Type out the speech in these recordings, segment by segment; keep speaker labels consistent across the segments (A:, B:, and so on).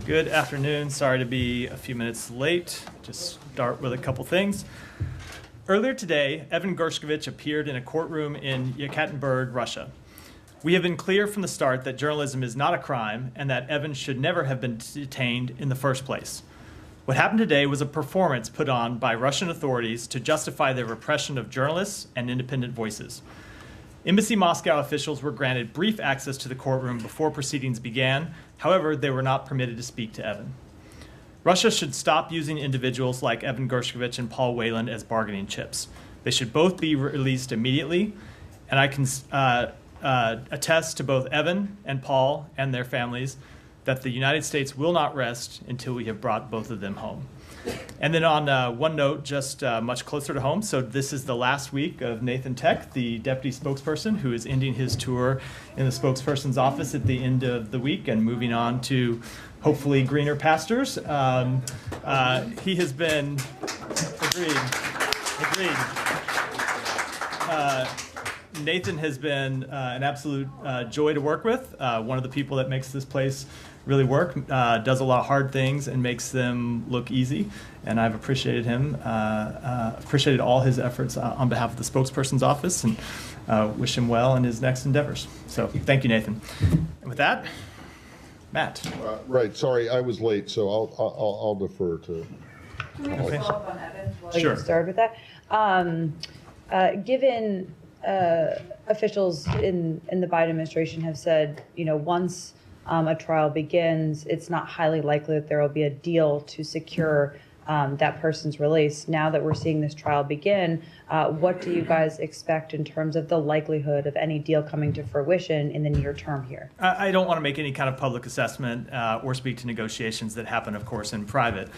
A: Good afternoon. Sorry to be a few minutes late. Just start with a couple things. Earlier today, Evan Gershkovich appeared in a courtroom in Yekaterinburg, Russia. We have been clear from the start that journalism is not a crime and that Evan should never have been detained in the first place. What happened today was a performance put on by Russian authorities to justify their repression of journalists and independent voices. Embassy Moscow officials were granted brief access to the courtroom before proceedings began. However, they were not permitted to speak to Evan. Russia should stop using individuals like Evan Gershkovich and Paul Whelan as bargaining chips. They should both be released immediately, and I can attest to both Evan and Paul and their families that the United States will not rest until we have brought both of them home. And then on one note, just much closer to home, so this is the last week of Nathan Tech, the deputy spokesperson, who is ending his tour in the spokesperson's office at the end of the week and moving on to hopefully greener pastures. He has been, agreed. Nathan has been an absolute joy to work with, one of the people that makes this place really work, does a lot of hard things and makes them look easy. And I've appreciated him, appreciated all his efforts on behalf of the spokesperson's office, and wish him well in his next endeavors. So thank you, Nathan. And with that, Matt.
B: Right, sorry, I was late, so I'll defer to.
C: Can we just follow up on Evan while
A: Sure.
C: you start with that? Given officials in the Biden administration have said, once a trial begins, it's not highly likely that there will be a deal to secure that person's release. Now that we're seeing this trial begin, what do you guys expect in terms of the likelihood of any deal coming to fruition in the near term here?
A: I don't want to make any kind of public assessment or speak to negotiations that happen, of course, in private.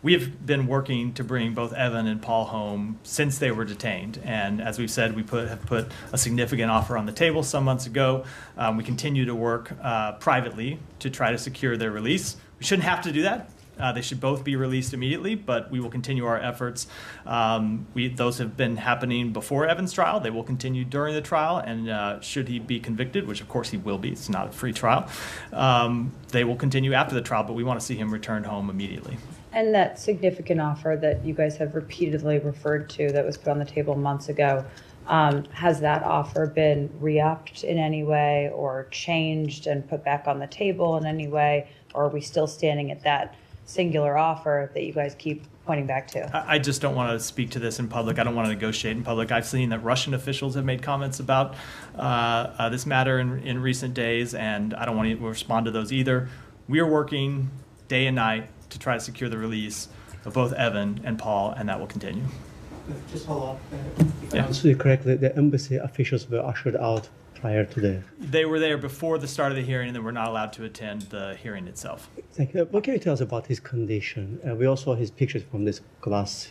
A: We have been working to bring both Evan and Paul home since they were detained. And as we've said, we have put a significant offer on the table some months ago. We continue to work privately to try to secure their release. We shouldn't have to do that. They should both be released immediately, but we will continue our efforts. Those have been happening before Evan's trial. They will continue during the trial, and should he be convicted, which of course he will be, it's not a free trial, they will continue after the trial, but we want to see him return home immediately.
C: And that significant offer that you guys have repeatedly referred to that was put on the table months ago, has that offer been re-upped in any way or changed and put back on the table in any way? Or are we still standing at that singular offer that you guys keep pointing back to?
A: I just don't want to speak to this in public. I don't want to negotiate in public. I've seen that Russian officials have made comments about this matter in recent days, and I don't want to respond to those either. We are working day and night to try to secure the release of both Evan and Paul, and that will continue.
D: Just follow up. If I
A: Yeah.
D: understood you correctly, the embassy officials were ushered out prior to the.
A: They were there before the start of the hearing, and then were not allowed to attend the hearing itself.
D: Thank you. What can you tell us about his condition? We all saw his pictures from this glass,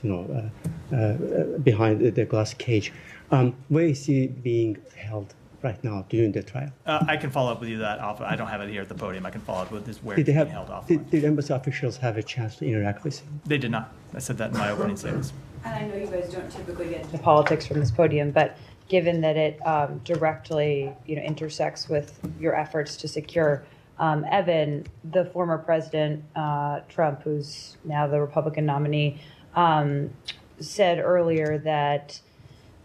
D: behind the glass cage. Where is he being held right now during the trial?
A: I can follow up with you that off. I don't have it here at the podium. I can follow up with this where
D: Did
A: it's
D: they
A: being held off.
D: Did embassy officials have a chance to interact with him?
A: They did not. I said that in my opening statements.
C: And I know you guys don't typically get into politics from this podium, but given that it directly intersects with your efforts to secure Evan, the former president, Trump, who's now the Republican nominee, said earlier that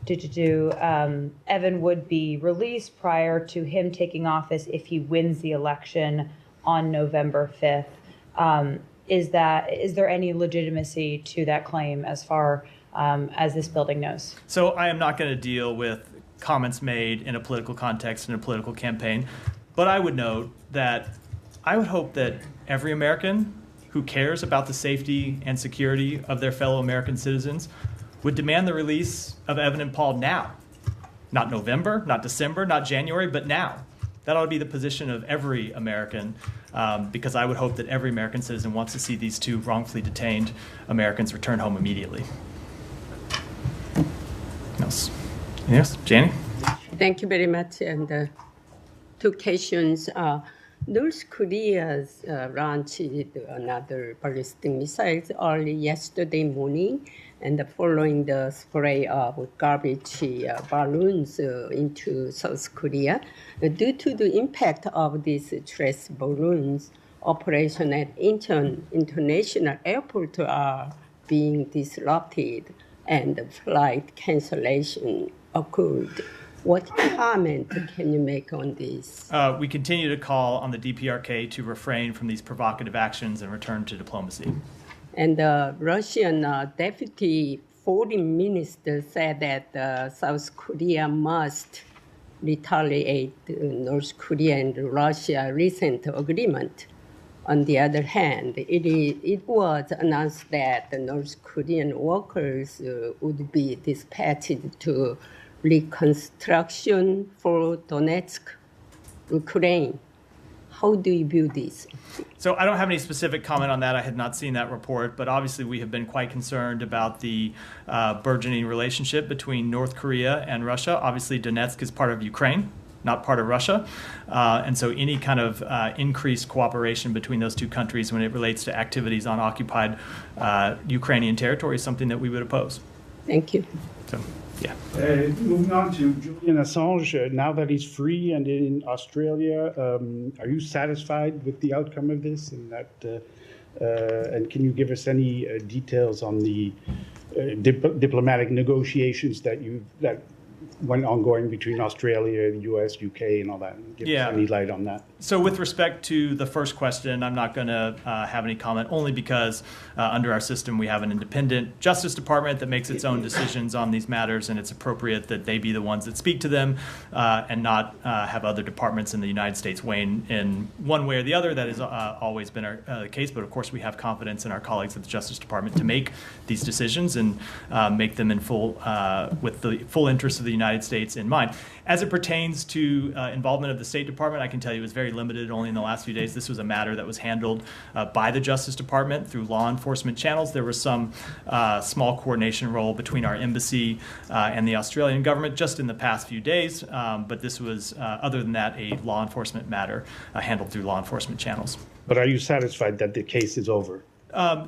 C: Evan would be released prior to him taking office if he wins the election on November 5th. Is there any legitimacy to that claim as far as this building knows?
A: So I am not going to deal with comments made in a political context in a political campaign, but I would note that I would hope that every American who cares about the safety and security of their fellow American citizens would demand the release of Evan and Paul now. Not November, not December, not January, but now. That ought to be the position of every American, because I would hope that every American citizen wants to see these two wrongfully detained Americans return home immediately. Anything else? Janie?
E: Thank you very much. And two questions. North Korea launched another ballistic missiles early yesterday morning, and following the spray of garbage balloons into South Korea. Due to the impact of these trash balloons, operation at Incheon International Airport are being disrupted and flight cancellation occurred. What comment can you make on this?
A: We continue to call on the DPRK to refrain from these provocative actions and return to diplomacy.
E: And the Russian deputy foreign minister said that South Korea must retaliate North Korea and Russia recent agreement. On the other hand, it was announced that the North Korean workers would be dispatched to reconstruction for Donetsk, Ukraine. How do you view this?
A: So I don't have any specific comment on that. I had not seen that report, but obviously we have been quite concerned about the burgeoning relationship between North Korea and Russia. Obviously, Donetsk is part of Ukraine, not part of Russia. And so any kind of increased cooperation between those two countries when it relates to activities on occupied Ukrainian territory is something that we would oppose.
E: Thank you.
A: So, yeah.
F: Moving on to Julian Assange, now that he's free and in Australia, are you satisfied with the outcome of this? And can you give us any details on the diplomatic negotiations that went ongoing between Australia, the U.S., U.K., and all that? Give us any light on that.
A: So with respect to the first question, I'm not going to have any comment, only because under our system we have an independent Justice Department that makes its own decisions on these matters, and it's appropriate that they be the ones that speak to them and not have other departments in the United States weighing in one way or the other. That has always been the case, but of course we have confidence in our colleagues at the Justice Department to make these decisions and make them in with the full interest of the United States in mind. As it pertains to involvement of the State Department, I can tell you it was very limited. Only in the last few days, this was a matter that was handled by the Justice Department through law enforcement channels. There was some small coordination role between our embassy and the Australian government just in the past few days, but this was, other than that, a law enforcement matter handled through law enforcement channels.
F: But are you satisfied that the case is over?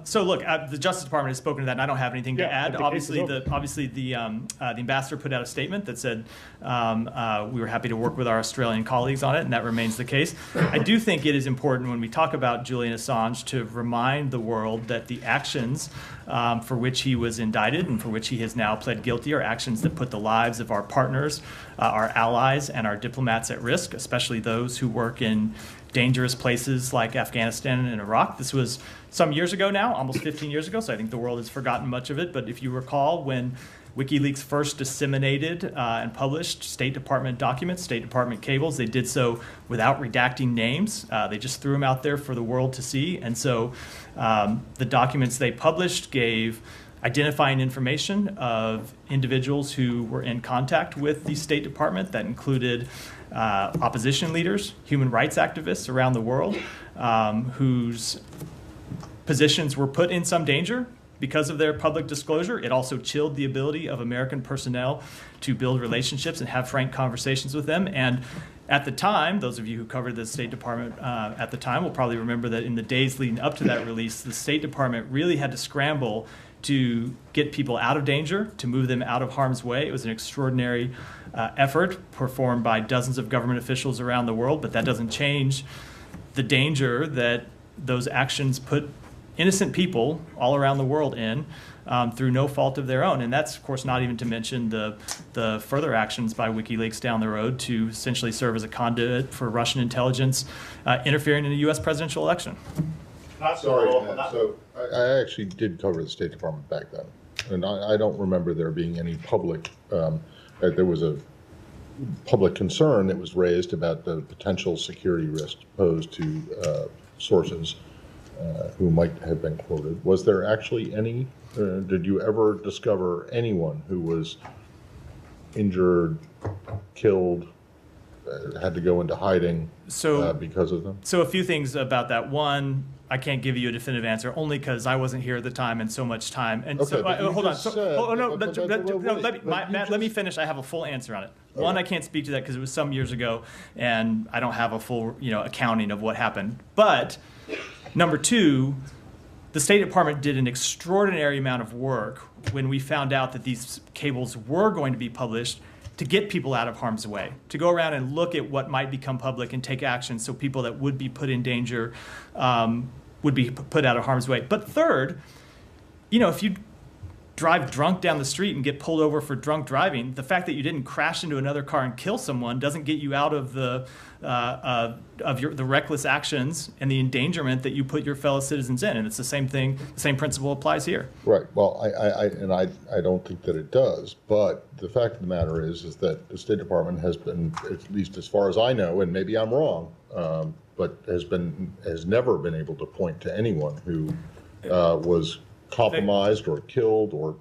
A: So look, the Justice Department has spoken to that, and I don't have anything to add. Obviously, the ambassador put out a statement that said we were happy to work with our Australian colleagues on it, and that remains the case. I do think it is important when we talk about Julian Assange to remind the world that the actions for which he was indicted and for which he has now pled guilty are actions that put the lives of our partners, our allies, and our diplomats at risk, especially those who work in dangerous places like Afghanistan and Iraq. This was some years ago now, almost 15 years ago, so I think the world has forgotten much of it. But if you recall, when WikiLeaks first disseminated and published State Department documents, State Department cables, they did so without redacting names. They just threw them out there for the world to see. And so the documents they published gave identifying information of individuals who were in contact with the State Department. That included opposition leaders, human rights activists around the world, whose positions were put in some danger because of their public disclosure. It also chilled the ability of American personnel to build relationships and have frank conversations with them. And at the time, those of you who covered the State Department at the time will probably remember that in the days leading up to that release, the State Department really had to scramble to get people out of danger, to move them out of harm's way. It was an extraordinary effort performed by dozens of government officials around the world, but that doesn't change the danger that those actions put innocent people all around the world in through no fault of their own. And that's, of course, not even to mention the further actions by WikiLeaks down the road to essentially serve as a conduit for Russian intelligence interfering in the U.S. presidential election.
B: Sorry, so I actually did cover the State Department back then, and I don't remember there being any public, there was a public concern that was raised about the potential security risk posed to sources who might have been quoted. Was there actually any, did you ever discover anyone who was injured, killed, had to go into hiding because of them?
A: So a few things about that. One, I can't give you a definitive answer only because I wasn't here at the time and so much time. And
B: okay,
A: so, hold on. Let me finish. I have a full answer on it. One, I can't speak to that because it was some years ago, and I don't have a full, accounting of what happened. But number two, the State Department did an extraordinary amount of work when we found out that these cables were going to be published to get people out of harm's way, to go around and look at what might become public and take action so people that would be put in danger would be put out of harm's way. But third, if you drive drunk down the street and get pulled over for drunk driving, the fact that you didn't crash into another car and kill someone doesn't get you out of the reckless actions and the endangerment that you put your fellow citizens in. And it's the same thing. The same principle applies here.
B: Right. Well, I don't think that it does. But the fact of the matter is that the State Department has been, at least as far as I know, and maybe I'm wrong, but has never been able to point to anyone who was compromised or killed or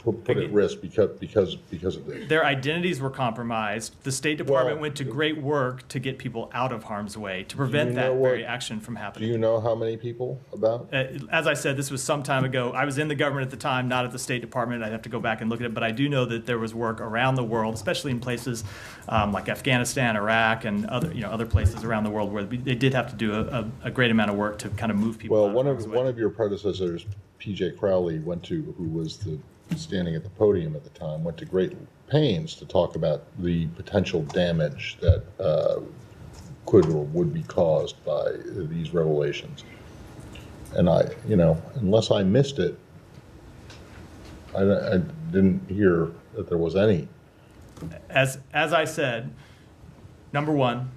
B: put at risk because of this.
A: Their identities were compromised. The State Department went to great work to get people out of harm's way, to prevent that very action from happening.
B: Do you know how many people about?
A: As I said, this was some time ago. I was in the government at the time, not at the State Department. I'd have to go back and look at it, but I do know that there was work around the world, especially in places like Afghanistan, Iraq, and other places around the world where they did have to do a great amount of work to kind of move people out of harm's way.
B: One of your predecessors, P.J. Crowley, who was standing at the podium at the time, went to great pains to talk about the potential damage that could or would be caused by these revelations. And unless I missed it, I didn't hear that there was any.
A: As I said, number one,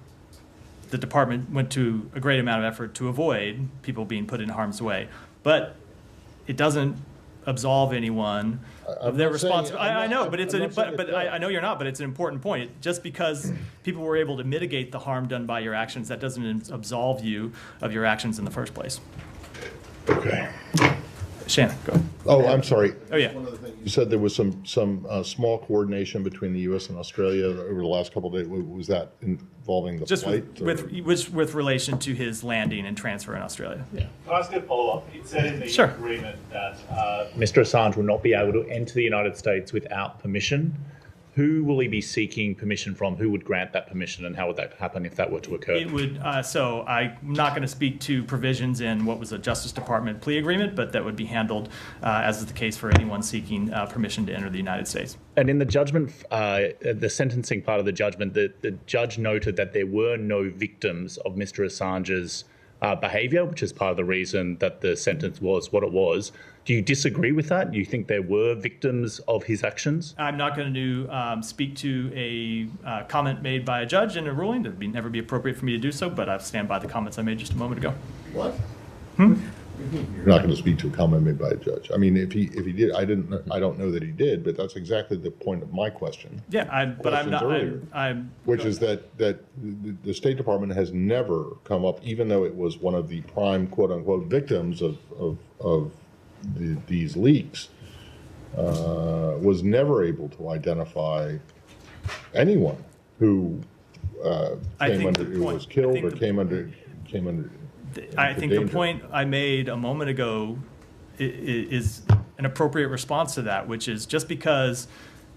A: the department went to a great amount of effort to avoid people being put in harm's way, but it doesn't absolve anyone of their responsibility. I know, but I know you're not. But it's an important point. Just because people were able to mitigate the harm done by your actions, that doesn't absolve you of your actions in the first place.
B: Okay.
A: Shannon, go ahead.
B: Oh, I'm sorry.
A: Oh, yeah.
B: One other thing. You said there was some small coordination between the U.S. and Australia over the last couple of days. Was that involving the
A: Just
B: flight?
A: with relation to his landing and transfer in Australia. Yeah.
G: Can I ask a follow-up? It said in the
A: Sure.
G: agreement that Mr. Assange will not be able to enter the United States without permission. Who will he be seeking permission from? Who would grant that permission, and how would that happen if that were to occur?
A: It would. So I'm not going to speak to provisions in what was a Justice Department plea agreement, but that would be handled, as is the case for anyone seeking permission to enter the United States.
G: And in the judgment, the sentencing part of the judgment, the judge noted that there were no victims of Mr. Assange's behaviour, which is part of the reason that the sentence was what it was. Do you disagree with that? Do you think there were victims of his actions?
A: I'm not going to speak to a comment made by a judge in a ruling. It would never be appropriate for me to do so, but I stand by the comments I made just a moment ago.
B: What? You're not going to speak to a comment made by a judge. I mean, if he did, I don't know that he did, but that's exactly the point of my question.
A: Yeah, but I'm not.
B: Which is that the State Department has never come up, even though it was one of the prime quote unquote victims of these leaks, was never able to identify anyone who was killed or came under.
A: I think the point I made a moment ago is an appropriate response to that, which is just because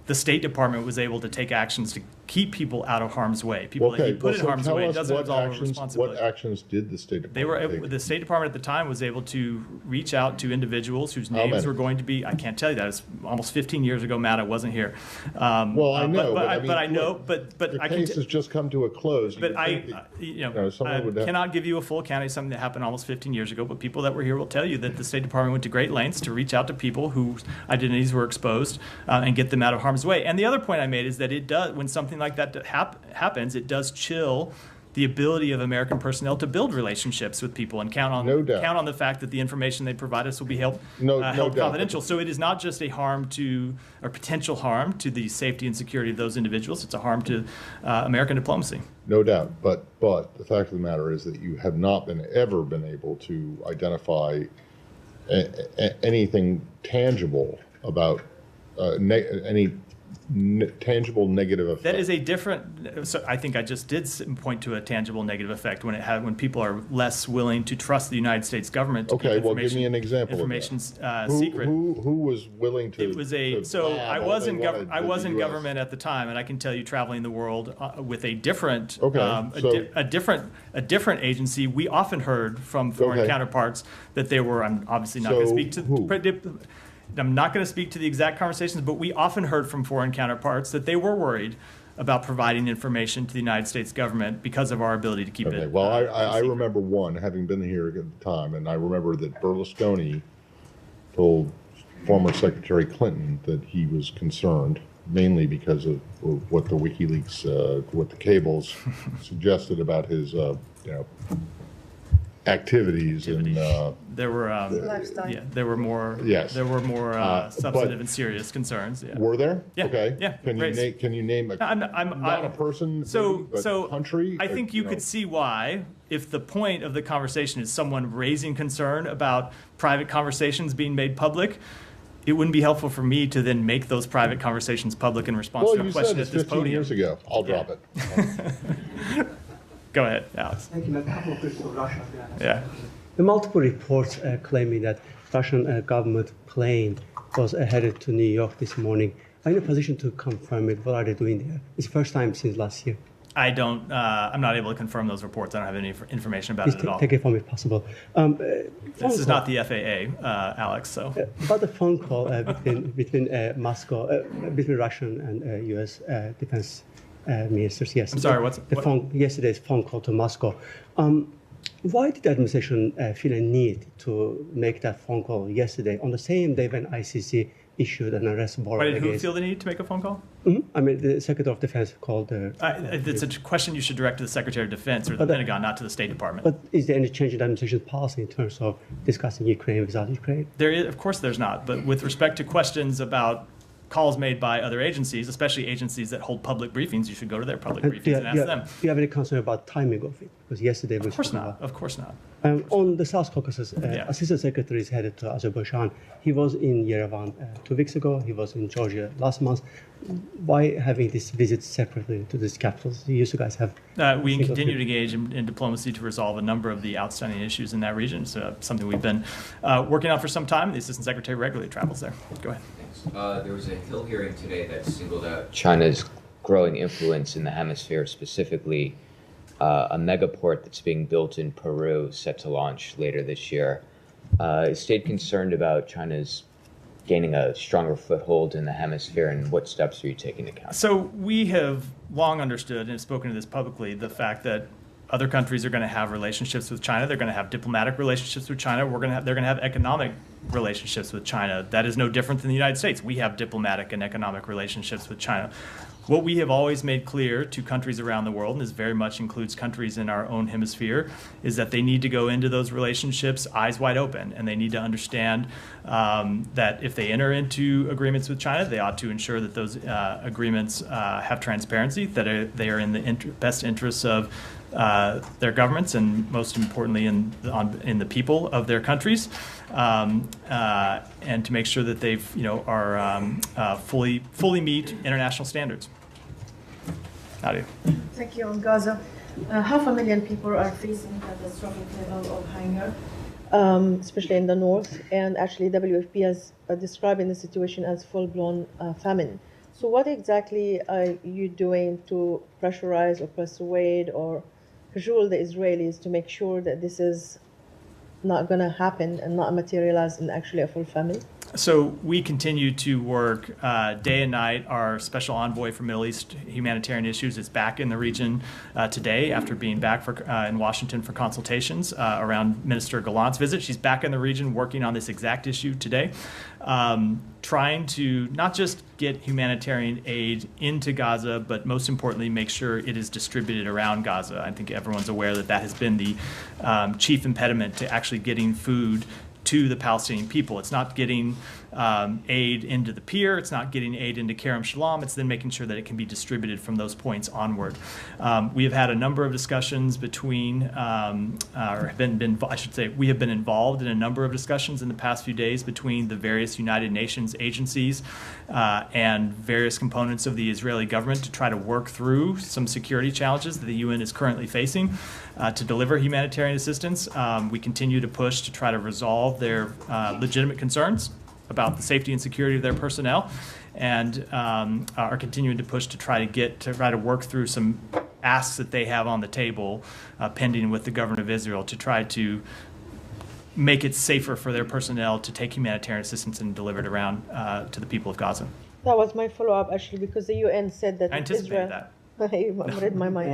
A: the State Department was able to take actions to keep people out of harm's way, people that he put in harm's way, doesn't absolve responsibility.
B: What actions did the State Department take?
A: The State Department at the time was able to reach out to individuals whose names were going to be, I can't tell you that, it's almost 15 years ago, Matt, I wasn't here.
B: Well, I know,
A: but
B: the case has just come to a close.
A: But I cannot give you a full account of something that happened almost 15 years ago, but people that were here will tell you that the State Department went to great lengths to reach out to people whose identities were exposed and get them out of harm's way. And the other point I made is that it does, when something like that happens, it does chill the ability of American personnel to build relationships with people and count on the fact that the information they provide us will be held confidential. So it is not just a harm to, or potential harm to the safety and security of those individuals. It's a harm to American diplomacy.
B: No doubt, but the fact of the matter is that you have not ever been able to identify anything tangible about any tangible negative effect.
A: That is a different. So I think I just did point to a tangible negative effect when people are less willing to trust the United States government. To
B: okay, well, give me an example.
A: Information's
B: secret. Who was willing to?
A: It was I was in government at the time, and I can tell you, traveling the world with a different, a different agency, we often heard from foreign counterparts that they were. I'm obviously not going to speak to. I'm not going to speak to the exact conversations, but we often heard from foreign counterparts that they were worried about providing information to the United States government because of our ability to keep
B: Okay,
A: it.
B: well, I
A: secret.
B: remember one, having been here at the time, and I remember that Berlusconi told former Secretary Clinton that he was concerned, mainly because of what the WikiLeaks, what the cables suggested about his, activities and,
A: There were
C: Lifestyle.
A: there were more
B: Yes.
A: there were more
B: but-
A: substantive and serious concerns. Yeah.
B: were there?
A: Yeah,
B: Okay.
A: yeah,
B: Can you
A: raised.
B: name, can you name a,
A: I'm
B: not a person,
A: So,
B: maybe, but
A: so
B: country?
A: I think you could see why, if the point of the conversation is someone raising concern about private conversations being made public, it wouldn't be helpful for me to then make those private conversations public in response
B: Well,
A: to a
B: you said
A: question
B: it's
A: at this
B: 15
A: podium.
B: years ago. I'll drop it.
A: Go ahead, Alex.
D: Thank you. A couple of questions on Russia.
A: Yeah.
D: The multiple reports claiming that Russian government plane was headed to New York this morning. Are you in a position to confirm it? What are they doing there? It's the first time since last year.
A: I don't. I'm not able to confirm those reports. I don't have any information about
D: Please
A: it at all.
D: take it from me if possible.
A: This is not the FAA, Alex. So
D: About the phone call between Moscow, between Russian and U.S. defense ministers. Yes.
A: I'm sorry,
D: Yesterday's phone call to Moscow. Why did the administration feel a need to make that phone call yesterday on the same day when ICC issued an arrest
A: why
D: warrant
A: did who
D: against?
A: feel the need to make a phone call?
D: I mean, the Secretary of Defense called.
A: It's a question you should direct to the Secretary of Defense or the Pentagon, not to the State Department.
D: But is there any change in the administration's policy in terms of discussing Ukraine without Ukraine?
A: There is, of course, there's not. But with respect to questions about calls made by other agencies, especially agencies that hold public briefings, you should go to their public
D: And
A: briefings and ask them.
D: do you have any concern about timing of it? Because yesterday we
A: Of course
D: spoke
A: not.
D: about.
A: Of course not.
D: On the South Caucasus,
A: Yeah.
D: Assistant Secretary is headed to Azerbaijan. He was in Yerevan 2 weeks ago. He was in Georgia last month. Why having this visit separately to these capitals? You guys have.
A: We
D: single
A: continue to
D: trip.
A: engage in diplomacy to resolve a number of the outstanding issues in that region. It's something we've been working on for some time. The Assistant Secretary regularly travels there. Go ahead.
H: There was a Hill hearing today that singled out China's growing influence in the hemisphere, specifically a megaport that's being built in Peru, set to launch later this year. Is State concerned about China's gaining a stronger foothold in the hemisphere, and what steps are you taking to counter?
A: So we have long understood and have spoken to this publicly, the fact that other countries are going to have relationships with China. They're going to have diplomatic relationships with China. They're going to have economic relationships with China. That is no different than the United States. We have diplomatic and economic relationships with China. What we have always made clear to countries around the world, and this very much includes countries in our own hemisphere, is that they need to go into those relationships eyes wide open, and they need to understand that if they enter into agreements with China, they ought to ensure that those agreements have transparency, that they are in the best interests of their governments, and most importantly, in the people of their countries, and to make sure that they've are fully meet international standards. Nadia.
I: Thank you. On Gaza, 500,000 people are facing catastrophic level of hunger, especially in the north. And actually, WFP is describing the situation as full-blown famine. So, what exactly are you doing to pressurize or persuade or cajole the Israelis to make sure that this is not going to happen and not materialize in actually a full famine?
A: So we continue to work day and night. Our special envoy for Middle East humanitarian issues is back in the region today after being back in Washington for consultations around Minister Gallant's visit. She's back in the region working on this exact issue today, trying to not just get humanitarian aid into Gaza, but most importantly, make sure it is distributed around Gaza. I think everyone's aware that that has been the chief impediment to actually getting food to the Palestinian people. It's not getting aid into the pier. It's not getting aid into Kerem Shalom. It's then making sure that it can be distributed from those points onward. We have had a number of discussions between, we have been involved in a number of discussions in the past few days between the various United Nations agencies and various components of the Israeli government to try to work through some security challenges that the UN is currently facing to deliver humanitarian assistance. We continue to push to try to resolve their legitimate concerns about the safety and security of their personnel, and are continuing to push to try to work through some asks that they have on the table pending with the government of Israel to try to make it safer for their personnel to take humanitarian assistance and deliver it around to the people of Gaza.
I: That was my follow-up, actually, because the UN said that
A: I anticipated
I: Israel.
A: that.
I: I read my mind.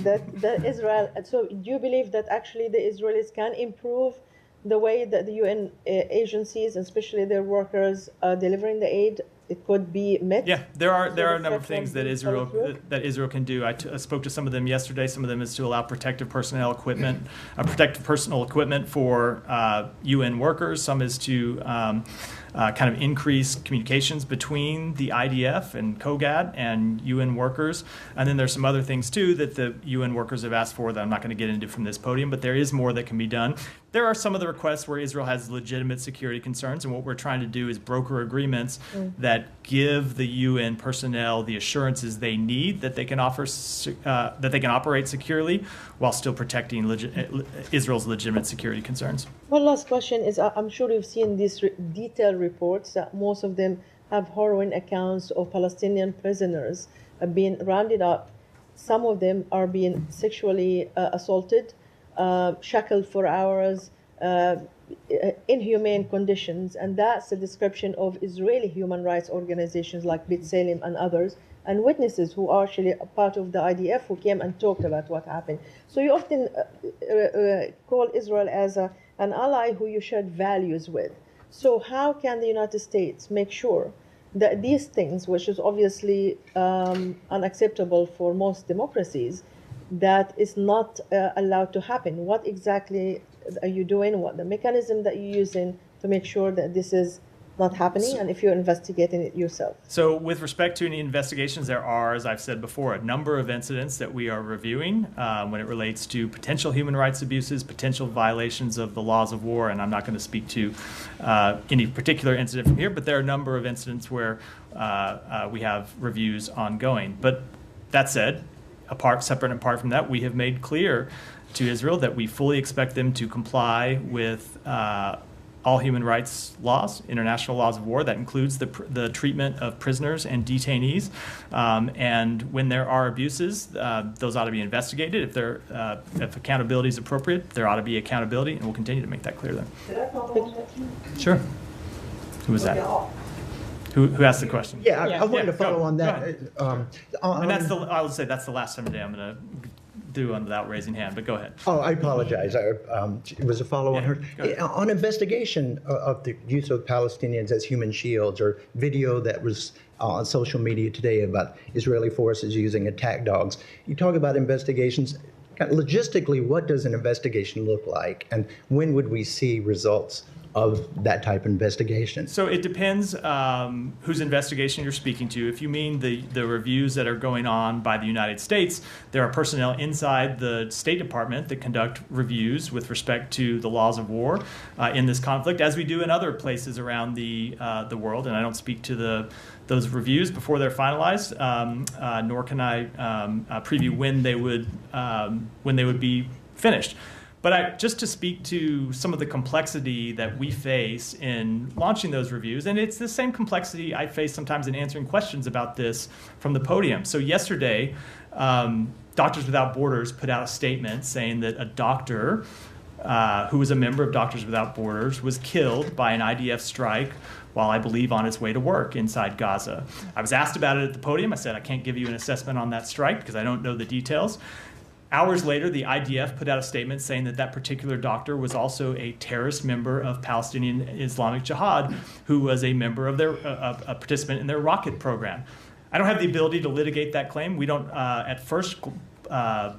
I: that Israel. So, do you believe that actually the Israelis can improve the way that the UN agencies, especially their workers, are delivering the aid? It could be met.
A: Yeah, there are a number of things that Israel can do. I spoke to some of them yesterday. Some of them is to allow protective personal equipment for UN workers. Some is to kind of increase communications between the IDF and COGAD and UN workers. And then there's some other things too that the UN workers have asked for that I'm not going to get into from this podium, but there is more that can be done. There are some of the requests where Israel has legitimate security concerns, and what we're trying to do is broker agreements that give the UN personnel the assurances they need that they can operate securely while still protecting Israel's legitimate security concerns.
I: One last question is, I'm sure you've seen these detailed reports that most of them have harrowing accounts of Palestinian prisoners being rounded up. Some of them are being sexually assaulted, shackled for hours, inhumane conditions, and that's a description of Israeli human rights organizations like B'Tselem and others, and witnesses who are actually a part of the IDF who came and talked about what happened. So you often call Israel as an ally who you share values with. So how can the United States make sure that these things, which is obviously unacceptable for most democracies, that is not allowed to happen? What exactly are you doing? What the mechanism that you're using to make sure that this is not happening, and if you're investigating it yourself?
A: So with respect to any investigations, there are, as I've said before, a number of incidents that we are reviewing when it relates to potential human rights abuses, potential violations of the laws of war, and I'm not going to speak to any particular incident from here, but there are a number of incidents where we have reviews ongoing. But that said, separate and apart from that, we have made clear to Israel that we fully expect them to comply with all human rights laws, international laws of war. That includes the treatment of prisoners and detainees. And when there are abuses, those ought to be investigated. If accountability is appropriate, there ought to be accountability, and we'll continue to make that clear to them. Sure. Who was that? Who asked the question?
J: Yeah, I wanted to follow on that.
A: And I would say that's the last time today I'm going to do without raising hand, but go ahead.
J: Oh, I apologize. It was a follow-on. On investigation of the use of Palestinians as human shields, or video that was on social media today about Israeli forces using attack dogs. You talk about investigations. Logistically, what does an investigation look like, and when would we see results of that type of investigation?
A: So it depends whose investigation you're speaking to. If you mean the reviews that are going on by the United States, there are personnel inside the State Department that conduct reviews with respect to the laws of war in this conflict, as we do in other places around the world. And I don't speak to those reviews before they're finalized, nor can I preview when they would be finished. But just to speak to some of the complexity that we face in launching those reviews, and it's the same complexity I face sometimes in answering questions about this from the podium. So yesterday, Doctors Without Borders put out a statement saying that a doctor who was a member of Doctors Without Borders was killed by an IDF strike while, I believe, on its way to work inside Gaza. I was asked about it at the podium. I said, I can't give you an assessment on that strike because I don't know the details. Hours later, the IDF put out a statement saying that particular doctor was also a terrorist member of Palestinian Islamic Jihad, who was a member of a participant in their rocket program. I don't have the ability to litigate that claim. We don't, at first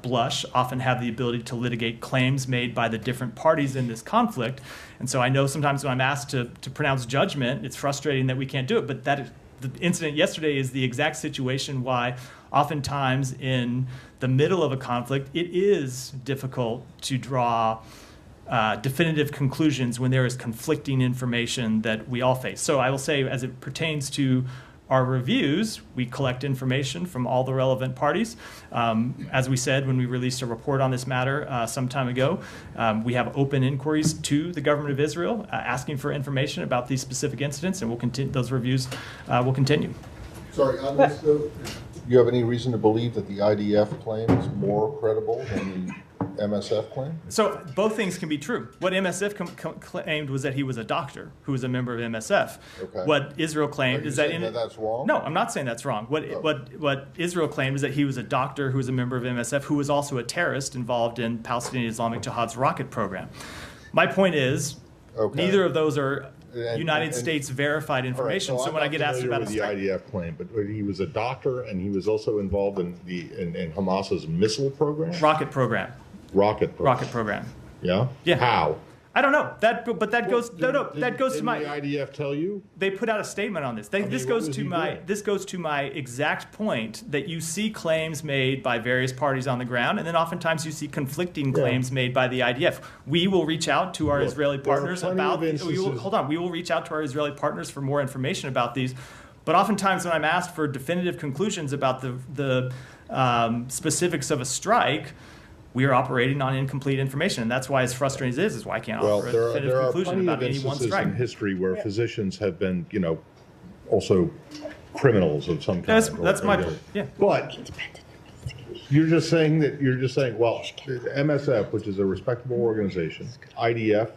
A: blush, often have the ability to litigate claims made by the different parties in this conflict. And so I know sometimes when I'm asked to pronounce judgment, it's frustrating that we can't do it. But the incident yesterday is the exact situation why oftentimes in the middle of a conflict, it is difficult to draw definitive conclusions when there is conflicting information that we all face. So I will say, as it pertains to our reviews, we collect information from all the relevant parties. As we said when we released a report on this matter some time ago, we have open inquiries to the government of Israel asking for information about these specific incidents, and we'll continue. Those reviews will continue.
B: Sorry, on this, though, do you have any reason to believe that the IDF claim is more credible than the MSF claim?
A: So both things can be true. What MSF claimed was that he was a doctor who was a member of MSF.
B: Okay.
A: What Israel claimed
B: Are you
A: is that
B: saying that that's wrong?
A: No, I'm not saying that's wrong. What Israel claimed is that he was a doctor who was a member of MSF who was also a terrorist involved in Palestinian Islamic Jihad's rocket program. My point is, neither of those are United States verified information.
B: All right,
A: so when I get asked about
B: the IDF claim, but he was a doctor and he was also involved in in Hamas's missile program,
A: rocket program.
B: Rocket
A: program.
B: Yeah.
A: Yeah.
B: How?
A: I don't know that, but that goes that goes to my.
B: Didn't the IDF tell you?
A: They put out a statement on this. This goes to my exact point that you see claims made by various parties on the ground, and then oftentimes you see conflicting claims made by the IDF. We will reach out to our Israeli partners about. We will reach out to our Israeli partners for more information about these. But oftentimes when I'm asked for definitive conclusions about the specifics of a strike, we are operating on incomplete information, and that's why as frustrating as it is why I can't offer a definitive conclusion about any one strike.
B: In history where physicians have been, also criminals of some kind.
A: That's my point. Yeah.
B: But you're just saying, well, MSF, which is a respectable organization, IDF,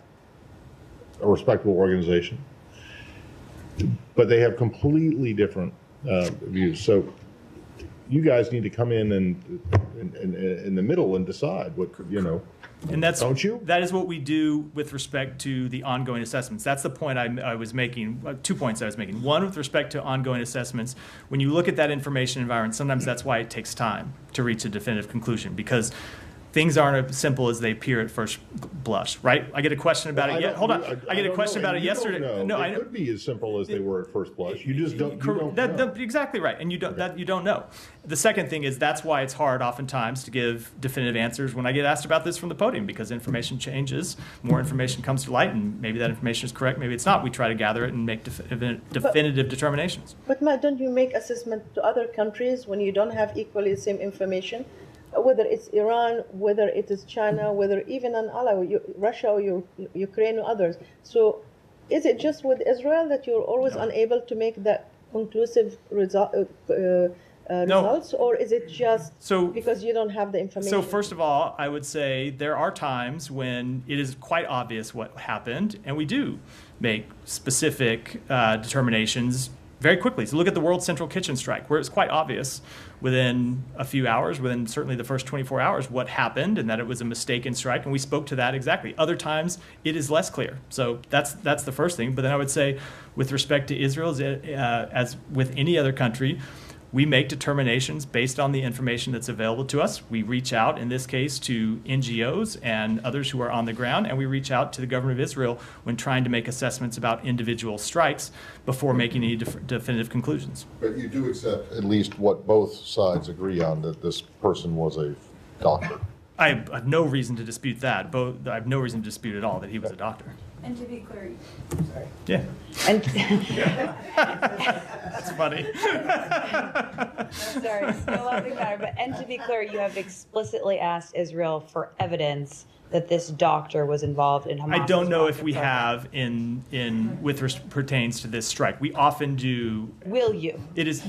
B: a respectable organization, but they have completely different views. So you guys need to come in in the middle and decide what,
A: And that's,
B: don't you?
A: That is what we do with respect to the ongoing assessments. That's the point I was making, 2 points I was making. One, with respect to ongoing assessments, when you look at that information environment, sometimes that's why it takes time to reach a definitive conclusion, because things aren't as simple as they appear at first blush, right? I get a question about it. I get a question about it yesterday.
B: No, it could be as simple as they were at first blush. You just don't.
A: Exactly right, and you don't know. The second thing is that's why it's hard oftentimes to give definitive answers when I get asked about this from the podium, because information changes, more information comes to light, and maybe that information is correct, maybe it's not. We try to gather it and make definitive determinations.
I: But Matt, don't you make assessment to other countries when you don't have equally the same information? Whether it's Iran, whether it is China, whether even an ally, Russia or Ukraine or others. So is it just with Israel that you're always unable to make that conclusive results, or is it just because you don't have the information?
A: So first of all, I would say there are times when it is quite obvious what happened, and we do make specific determinations very quickly. So look at the World Central Kitchen strike, where it's quite obvious within a few hours, within certainly the first 24 hours, what happened and that it was a mistaken strike, and we spoke to that exactly. Other times, it is less clear. So that's the first thing. But then I would say, with respect to Israel, as with any other country, we make determinations based on the information that's available to us. We reach out, in this case, to NGOs and others who are on the ground, and we reach out to the government of Israel when trying to make assessments about individual strikes before making any definitive conclusions.
B: But you do accept at least what both sides agree on, that this person was a doctor.
A: I have no reason to dispute that. I have no reason to dispute at all that he was a doctor.
C: And to be clear, sorry.
A: Yeah.
C: And
A: That's funny.
C: sorry, no laughing matter. But and to be clear, you have explicitly asked Israel for evidence that this doctor was involved in Hamas.
A: I don't know if we have pertains to this strike. We often do.
C: Will you?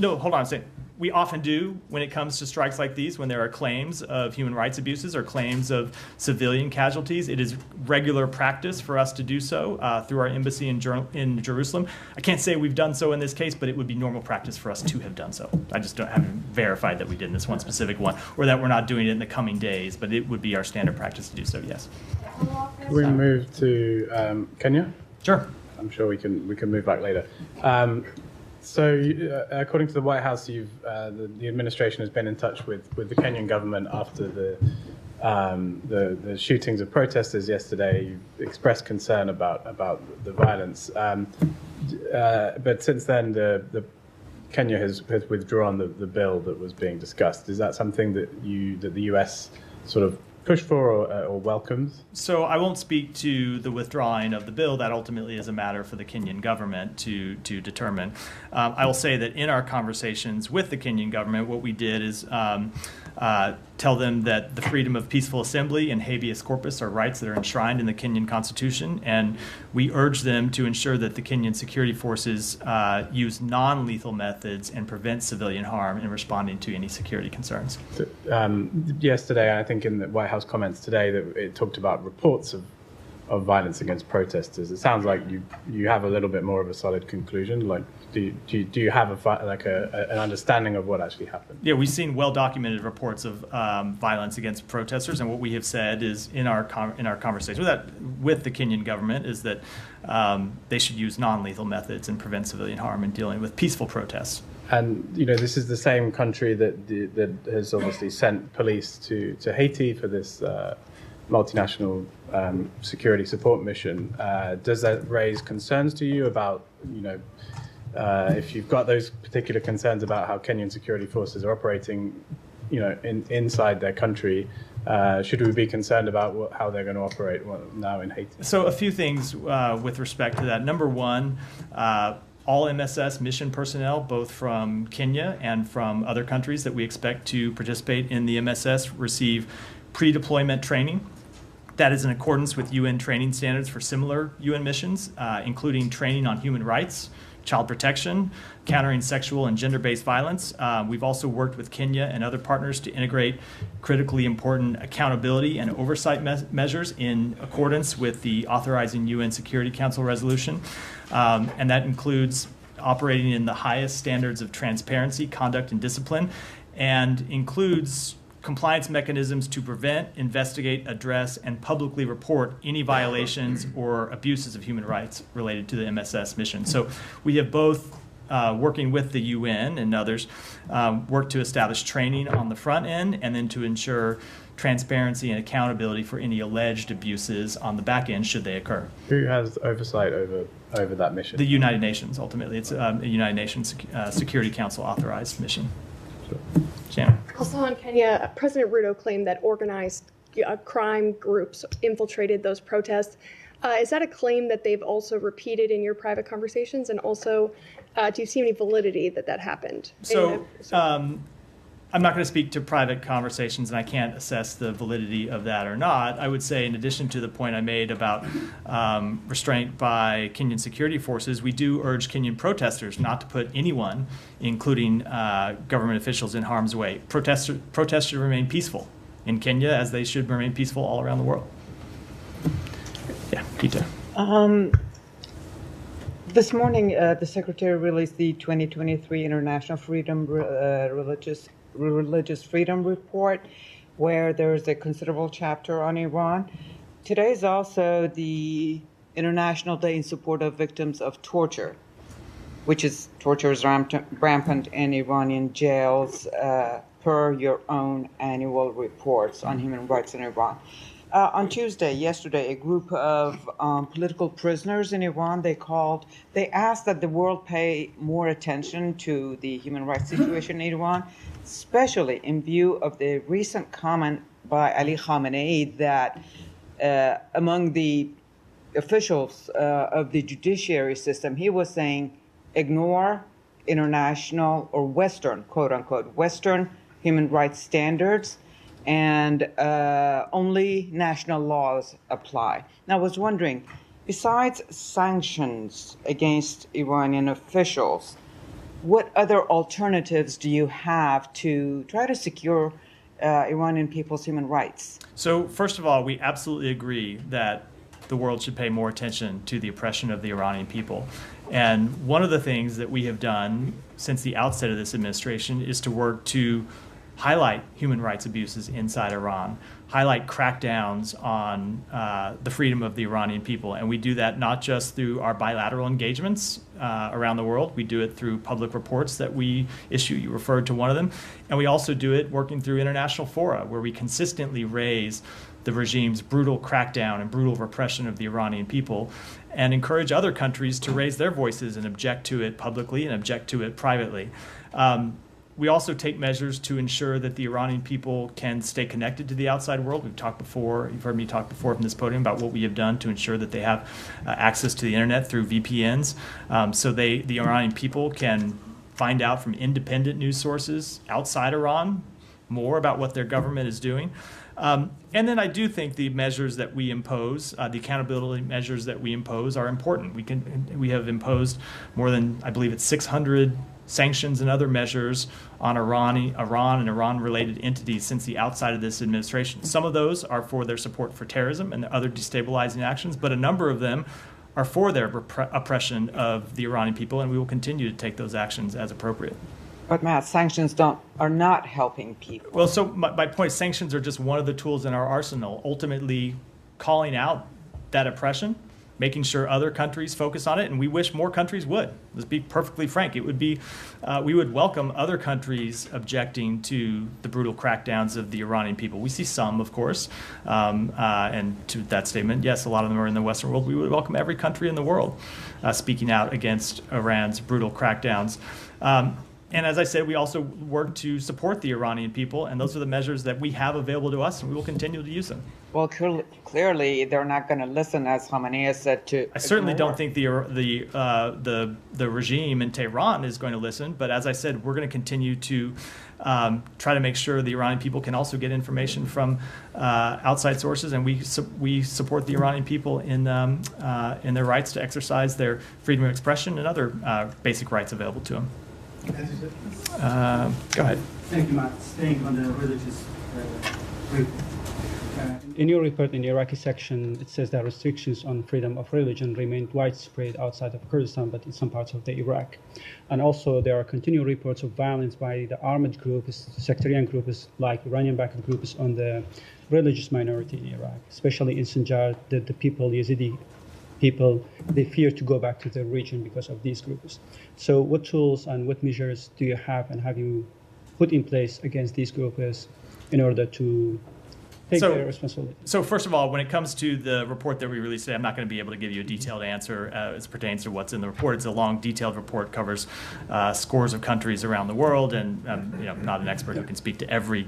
A: Hold on a second. We often do when it comes to strikes like these, when there are claims of human rights abuses or claims of civilian casualties. It is regular practice for us to do so through our embassy in Jerusalem. I can't say we've done so in this case, but it would be normal practice for us to have done so. I just haven't verified that we did in this one specific one, or that we're not doing it in the coming days, but it would be our standard practice to do so, yes.
K: Can we move to Kenya?
A: Sure.
K: I'm sure we can move back later. So, according to the White House, the administration has been in touch with the Kenyan government after the shootings of protesters yesterday. You expressed concern about the violence, but since then, Kenya has withdrawn the bill that was being discussed. Is that something that the U.S. sort of pushed for or welcomes?
A: So I won't speak to the withdrawing of the bill. That ultimately is a matter for the Kenyan government to determine. I will say that in our conversations with the Kenyan government, what we did is tell them that the freedom of peaceful assembly and habeas corpus are rights that are enshrined in the Kenyan Constitution, and we urge them to ensure that the Kenyan security forces use non-lethal methods and prevent civilian harm in responding to any security concerns.
K: Yesterday, I think in the White House comments today, that it talked about reports of violence against protesters. It sounds like you have a little bit more of a solid conclusion. Like, do you have an understanding of what actually happened?
A: Yeah, we've seen well-documented reports of violence against protesters, and what we have said is in our conversation with the Kenyan government is that they should use non-lethal methods and prevent civilian harm in dealing with peaceful protests.
K: And this is the same country that has obviously sent police to Haiti for this multinational security support mission. Does that raise concerns to you about if you've got those particular concerns about how Kenyan security forces are operating, inside their country? Should we be concerned about how they're going to operate now in Haiti?
A: So a few things with respect to that. Number one, all MSS mission personnel, both from Kenya and from other countries that we expect to participate in the MSS, receive pre-deployment training. That is in accordance with UN training standards for similar UN missions, including training on human rights, child protection, countering sexual and gender-based violence. We've also worked with Kenya and other partners to integrate critically important accountability and oversight measures in accordance with the authorizing UN Security Council resolution. And that includes operating in the highest standards of transparency, conduct, and discipline, and includes compliance mechanisms to prevent, investigate, address, and publicly report any violations or abuses of human rights related to the MSS mission. So we have both, working with the UN and others, worked to establish training on the front end and then to ensure transparency and accountability for any alleged abuses on the back end should they occur.
K: Who has oversight over that mission?
A: The United Nations, ultimately. It's a United Nations Security Council authorized mission. Shannon.
L: Also in Kenya, President Ruto claimed that organized crime groups infiltrated those protests. Is that a claim that they've also repeated in your private conversations? And also, do you see any validity that happened?
A: So I'm not going to speak to private conversations, and I can't assess the validity of that or not. I would say, in addition to the point I made about restraint by Kenyan security forces, we do urge Kenyan protesters not to put anyone, including government officials, in harm's way. Protests should remain peaceful in Kenya, as they should remain peaceful all around the world. Yeah, Peter.
M: This morning, the Secretary released the 2023 International Religious Freedom Report, where there's a considerable chapter on Iran. Today is also the International Day in support of victims of torture, torture is rampant in Iranian jails, per your own annual reports on human rights in Iran. On yesterday, a group of political prisoners in Iran, they asked that the world pay more attention to the human rights situation in Iran, especially in view of the recent comment by Ali Khamenei that among the officials of the judiciary system, he was saying, ignore international or Western, quote unquote, Western human rights standards, and only national laws apply. Now, I was wondering, besides sanctions against Iranian officials, what other alternatives do you have to try to secure Iranian people's human rights?
A: So, first of all, we absolutely agree that the world should pay more attention to the oppression of the Iranian people. And one of the things that we have done since the outset of this administration is to work to highlight human rights abuses inside Iran, highlight crackdowns on the freedom of the Iranian people. And we do that not just through our bilateral engagements around the world. We do it through public reports that we issue. You referred to one of them. And we also do it working through international fora, where we consistently raise the regime's brutal crackdown and brutal repression of the Iranian people, and encourage other countries to raise their voices and object to it publicly and object to it privately. We also take measures to ensure that the Iranian people can stay connected to the outside world. We've talked before, you've heard me talk before from this podium about what we have done to ensure that they have access to the internet through VPNs, so the Iranian people can find out from independent news sources outside Iran more about what their government is doing. And then I do think the measures that we impose, the accountability measures that we impose, are important. We have imposed more than, I believe it's 600 sanctions and other measures on Iran and Iran-related entities since the outside of this administration. Some of those are for their support for terrorism and other destabilizing actions, but a number of them are for their oppression of the Iranian people, and we will continue to take those actions as appropriate.
M: But Matt, sanctions are not helping people.
A: Well, so my point, sanctions are just one of the tools in our arsenal, ultimately calling out that oppression, making sure other countries focus on it, and we wish more countries would. Let's be perfectly frank. It would be, we would welcome other countries objecting to the brutal crackdowns of the Iranian people. We see some, of course, and to that statement, yes, a lot of them are in the Western world. We would welcome every country in the world speaking out against Iran's brutal crackdowns. And as I said, we also work to support the Iranian people, and those are the measures that we have available to us, and we will continue to use them.
M: Well, clearly they're not going to listen, as Khamenei has said, to.
A: I certainly don't think the regime in Tehran is going to listen, but as I said, we're going to continue to try to make sure the Iranian people can also get information from outside sources, and we support the Iranian people in their rights to exercise their freedom of expression and other basic rights available to them. Go ahead.
N: Thank you, Matt. Staying on the religious report.
O: In your report, in the Iraqi section, it says that restrictions on freedom of religion remained widespread outside of Kurdistan, but in some parts of the Iraq. And also, there are continual reports of violence by the armed groups, sectarian groups like Iranian-backed groups on the religious minority in Iraq, especially in Sinjar, the people, Yazidi people, they fear to go back to their region because of these groups. So what tools and what measures do you have and have you put in place against these groups in order to take their responsibility?
A: So first of all, when it comes to the report that we released today, I'm not going to be able to give you a detailed answer as pertains to what's in the report. It's a long, detailed report, covers scores of countries around the world, and I'm not an expert who can speak to every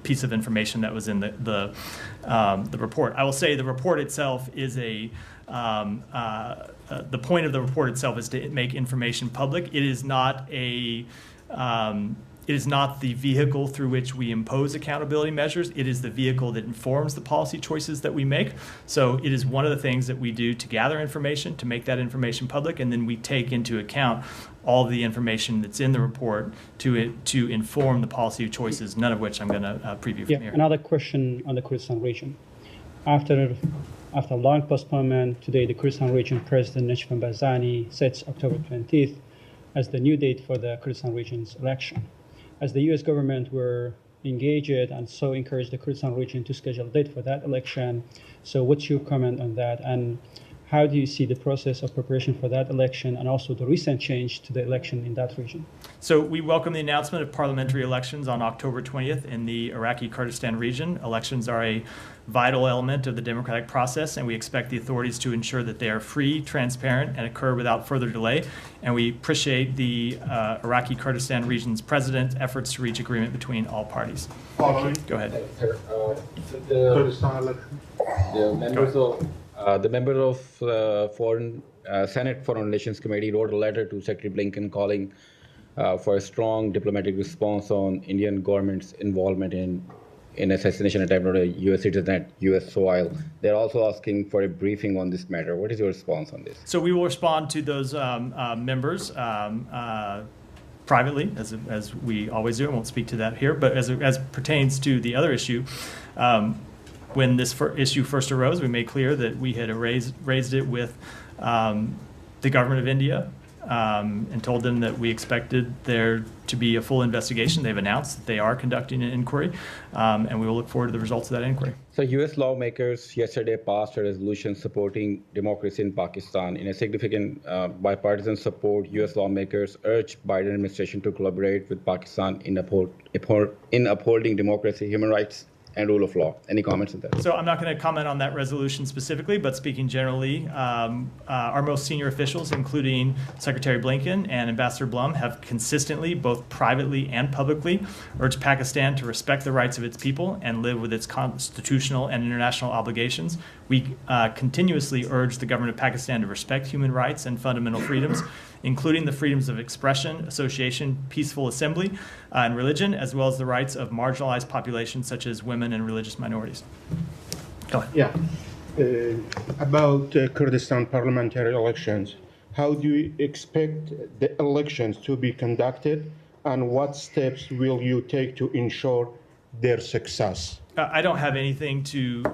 A: piece of information that was in the report. I will say the report itself is the point of the report itself is to make information public. It is not the vehicle through which we impose accountability measures. It is the vehicle that informs the policy choices that we make. So it is one of the things that we do to gather information, to make that information public, and then we take into account all of the information that's in the report to inform the policy choices, none of which I'm going to preview from here.
O: Another question on the Kurdistan region. After long postponement, today the Kurdistan region President Najib Barzani sets October 20th as the new date for the Kurdistan region's election. As the U.S. government were engaged and so encouraged the Kurdistan region to schedule a date for that election. So what's your comment on that? And how do you see the process of preparation for that election and also the recent change to the election in that region?
A: So we welcome the announcement of parliamentary elections on October 20th in the Iraqi Kurdistan region. Elections are a vital element of the democratic process, and we expect the authorities to ensure that they are free, transparent, and occur without further delay. And we appreciate the Iraqi Kurdistan region's president's efforts to reach agreement between all parties. Go ahead.
P: The members of Senate Foreign Relations Committee wrote a letter to Secretary Blinken calling for a strong diplomatic response on Indian government's involvement in assassination attempt on a U.S. citizen at U.S. soil. They're also asking for a briefing on this matter. What is your response on this?
A: So we will respond to those members privately, as we always do. I won't speak to that here, but as pertains to the other issue, when this issue first arose, we made clear that we had raised it with the government of India and told them that we expected there to be a full investigation. They've announced that they are conducting an inquiry, and we will look forward to the results of that inquiry.
P: So U.S. lawmakers yesterday passed a resolution supporting democracy in Pakistan. In a significant bipartisan support, U.S. lawmakers urged Biden administration to collaborate with Pakistan in upholding democracy, human rights, and rule of law. Any comments on that?
A: So I'm not going to comment on that resolution specifically, but speaking generally, our most senior officials, including Secretary Blinken and Ambassador Blum, have consistently, both privately and publicly, urged Pakistan to respect the rights of its people and live with its constitutional and international obligations. We continuously urge the government of Pakistan to respect human rights and fundamental freedoms including the freedoms of expression, association, peaceful assembly, and religion, as well as the rights of marginalized populations such as women and religious minorities. Go ahead.
Q: Yeah. About Kurdistan parliamentary elections, how do you expect the elections to be conducted, and what steps will you take to ensure their success?
A: I don't have anything to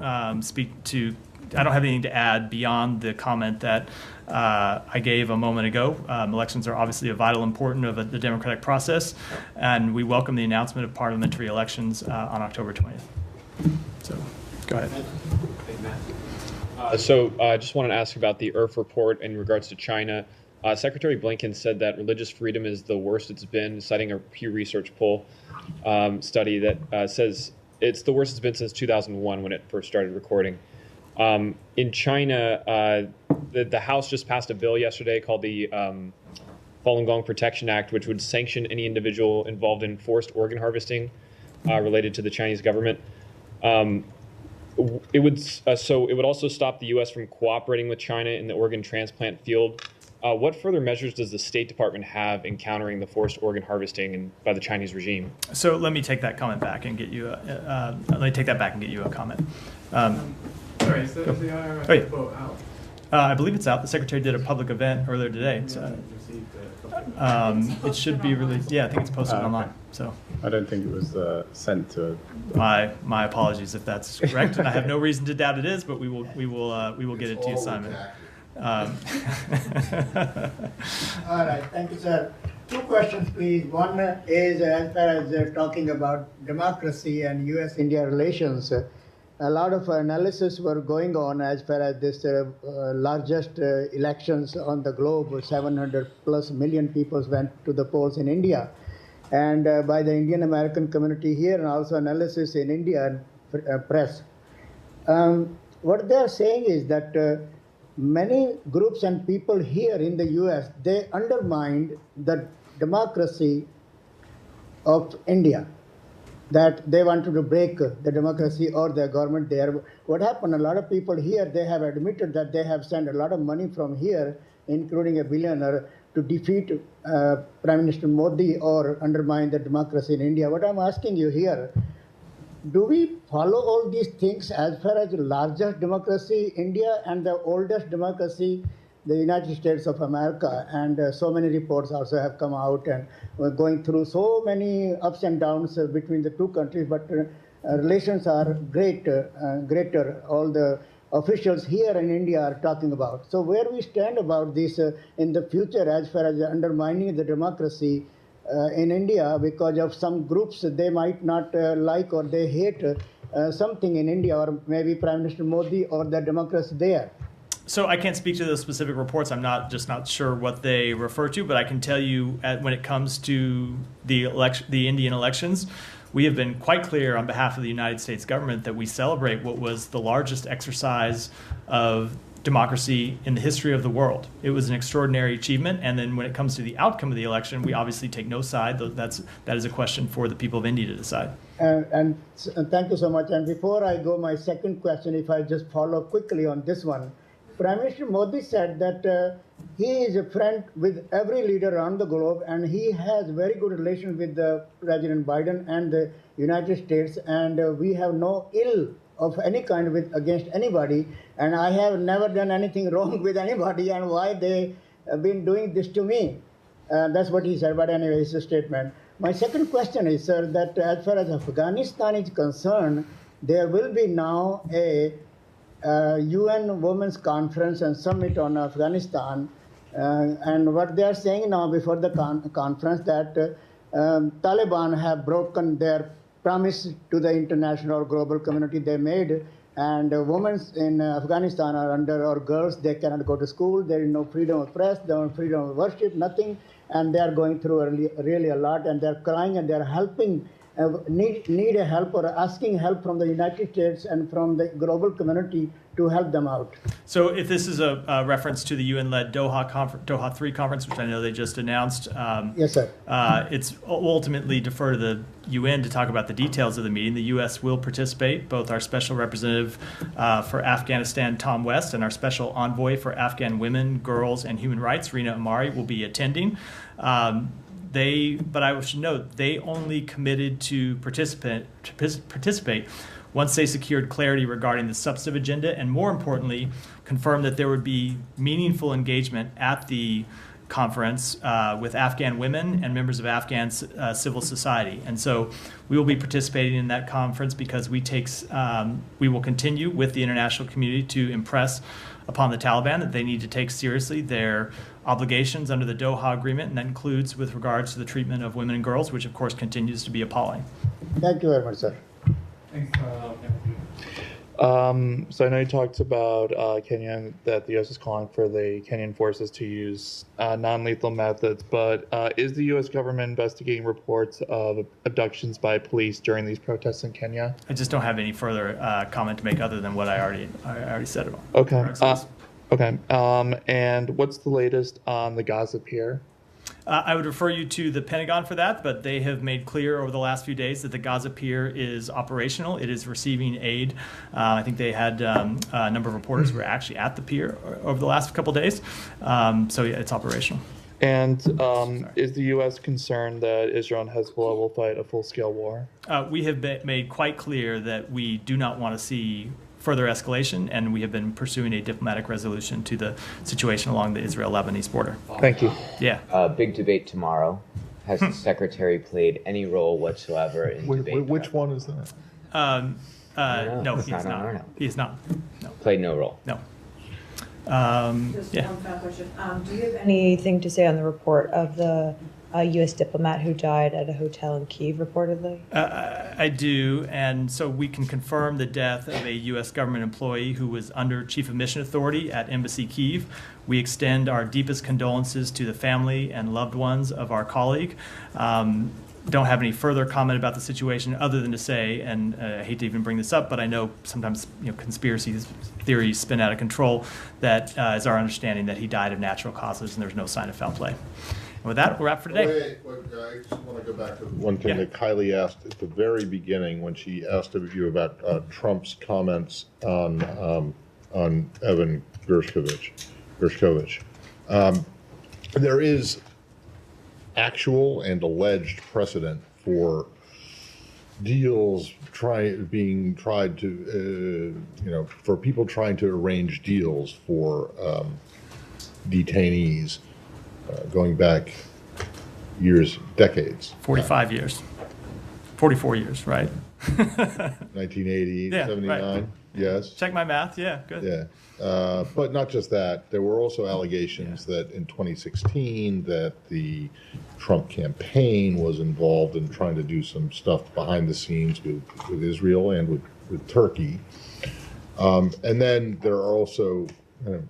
A: speak to. I don't have anything to add beyond the comment that I gave a moment ago. Elections are obviously a vital important of the democratic process, and we welcome the announcement of parliamentary elections on October 20th. So, go ahead.
R: So I just wanted to ask about the IRF report in regards to China. Secretary Blinken said that religious freedom is the worst it's been, citing a Pew Research poll study that says it's the worst it's been since 2001 when it first started recording. In China, the House just passed a bill yesterday called the Falun Gong Protection Act, which would sanction any individual involved in forced organ harvesting related to the Chinese government. It would also stop the U.S. from cooperating with China in the organ transplant field. What further measures does the State Department have in countering the forced organ harvesting by the Chinese regime?
A: So let me take that comment back and get you. Let me take that back and get you a comment.
K: Sorry, is the IRS report out?
A: I believe it's out. The Secretary did a public event earlier today. So, it should be released. Yeah, I think it's posted online. So
K: I don't think it was sent to.
A: My apologies if that's correct, and I have no reason to doubt it is. But we will get it to you, Simon.
S: All right, thank you, sir. Two questions, please. One is as far as talking about democracy and U.S.-India relations. A lot of analysis were going on as far as this largest elections on the globe. 700 plus million people went to the polls in India, and by the Indian American community here, and also analysis in India press. What they are saying is that many groups and people here in the U.S., they undermined the democracy of India, that they wanted to break the democracy or the government there. What happened, a lot of people here, they have admitted that they have sent a lot of money from here, including a billionaire, to defeat Prime Minister Modi or undermine the democracy in India. What I'm asking you here, do we follow all these things as far as the largest democracy, India, and the oldest democracy, the United States of America? And so many reports also have come out, and we're going through so many ups and downs between the two countries, but relations are greater. All the officials here in India are talking about. So where we stand about this in the future as far as undermining the democracy in India because of some groups, they might not like or they hate something in India, or maybe Prime Minister Modi or the democracy there.
A: So I can't speak to those specific reports. I'm not sure what they refer to, but I can tell you when it comes to the Indian elections, we have been quite clear on behalf of the United States government that we celebrate what was the largest exercise of democracy in the history of the world. It was an extraordinary achievement, and then when it comes to the outcome of the election, we obviously take no side. That is a question for the people of India to decide.
S: And thank you so much. And before I go, my second question, if I just follow quickly on this one. Prime Minister Modi said that he is a friend with every leader around the globe, and he has very good relations with President Biden and the United States, and we have no ill of any kind against anybody, and I have never done anything wrong with anybody, and why they have been doing this to me. That's what he said, but anyway, it's a statement. My second question is, sir, that as far as Afghanistan is concerned, there will be now a UN Women's Conference and Summit on Afghanistan, and what they are saying now before the conference that Taliban have broken their promise to the international global community they made, and women in Afghanistan are under, or girls, they cannot go to school, there is no freedom of press, no freedom of worship, nothing, and they are going through really a lot, and they are crying and they are helping need a help or asking help from the United States and from the global community to help them out.
A: So if this is a reference to the UN-led Doha 3 conference, which I know they just announced,
S: yes, sir.
A: It's ultimately defer to the UN to talk about the details of the meeting. The U.S. will participate. Both our special representative for Afghanistan, Tom West, and our special envoy for Afghan women, girls, and human rights, Rina Amari, will be attending. But I should note, they only committed to participate once they secured clarity regarding the substantive agenda, and more importantly, confirmed that there would be meaningful engagement at the conference with Afghan women and members of Afghan civil society. And so we will be participating in that conference because we will continue with the international community to impress upon the Taliban that they need to take seriously their obligations under the Doha Agreement, and that includes with regards to the treatment of women and girls, which of course continues to be appalling.
S: Thank you very much, sir.
N: Thanks.
T: So I know you talked about Kenya, that the U.S. is calling for the Kenyan forces to use non-lethal methods, but is the U.S. government investigating reports of abductions by police during these protests in Kenya?
A: I just don't have any further comment to make other than what I already said about.
T: Okay. Okay. And what's the latest on the Gaza pier?
A: I would refer you to the Pentagon for that, but they have made clear over the last few days that the Gaza pier is operational. It is receiving aid. I think they had a number of reporters who were actually at the pier over the last couple of days. So yeah, it's operational.
T: And is the U.S. concerned that Israel and Hezbollah will fight a full-scale war?
A: We have made quite clear that we do not want to see further escalation, and we have been pursuing a diplomatic resolution to the situation along the Israel-Lebanese border.
T: Thank you.
A: Yeah.
H: Big debate tomorrow. Has the secretary played any role whatsoever in debate?
B: Which one is that?
H: It's
A: No, he
H: not
A: is
H: on
A: not.
H: our note.
A: He is not. No.
H: Played no role.
A: No.
C: Just one final question. Do you have anything to say on the report of the U.S. diplomat who died at a hotel in Kyiv, reportedly?
A: I do, and so we can confirm the death of a U.S. government employee who was under Chief of Mission Authority at Embassy Kyiv. We extend our deepest condolences to the family and loved ones of our colleague. Don't have any further comment about the situation other than to say, and I hate to even bring this up, but I know sometimes conspiracy theories spin out of control, that is our understanding that he died of natural causes and there's no sign of foul play. And with that, we'll wrap for today.
B: Wait, I just want to go back to one thing that Kylie asked at the very beginning when she asked you about Trump's comments on Evan Gershkovich. There is actual and alleged precedent for deals being tried to, for people trying to arrange deals for detainees going back decades.
A: 45 years. 44 years, right?
B: 1980,
A: yeah,
B: 79,
A: right.
B: Yes.
A: Check my math, yeah, good.
B: Yeah. But not just that, there were also allegations that in 2016 that the Trump campaign was involved in trying to do some stuff behind the scenes with Israel and with Turkey. And then there are also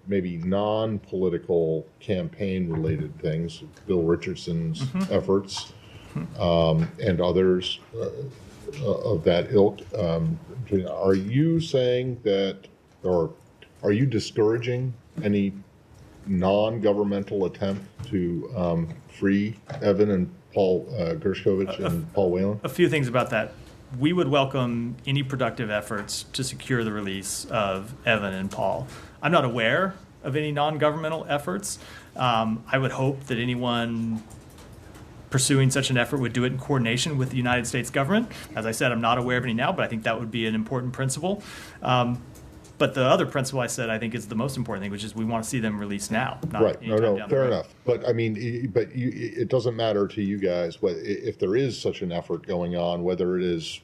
B: maybe non-political campaign-related things, Bill Richardson's efforts and others of that ilk. Are you saying that, or are you discouraging any non-governmental attempt to free Evan and Paul Gershkovich and Paul Whelan?
A: A few things about that. We would welcome any productive efforts to secure the release of Evan and Paul. I'm not aware of any non-governmental efforts. I would hope that anyone pursuing such an effort would do it in coordination with the United States government. As I said, I'm not aware of any now, but I think that would be an important principle. But the other principle I said I think is the most important thing, which is we want to see them released now. Not
B: right. No, fair enough. But I mean, it doesn't matter to you guys if there is such an effort going on, whether it is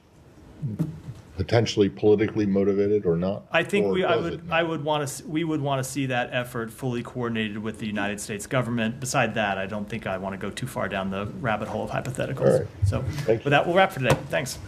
B: potentially politically motivated or not.
A: I think we would want to see that effort fully coordinated with the United States government. Beside that, I don't think I want to go too far down the rabbit hole of hypotheticals.
B: All right.
A: So with that, we'll wrap for today. Thanks.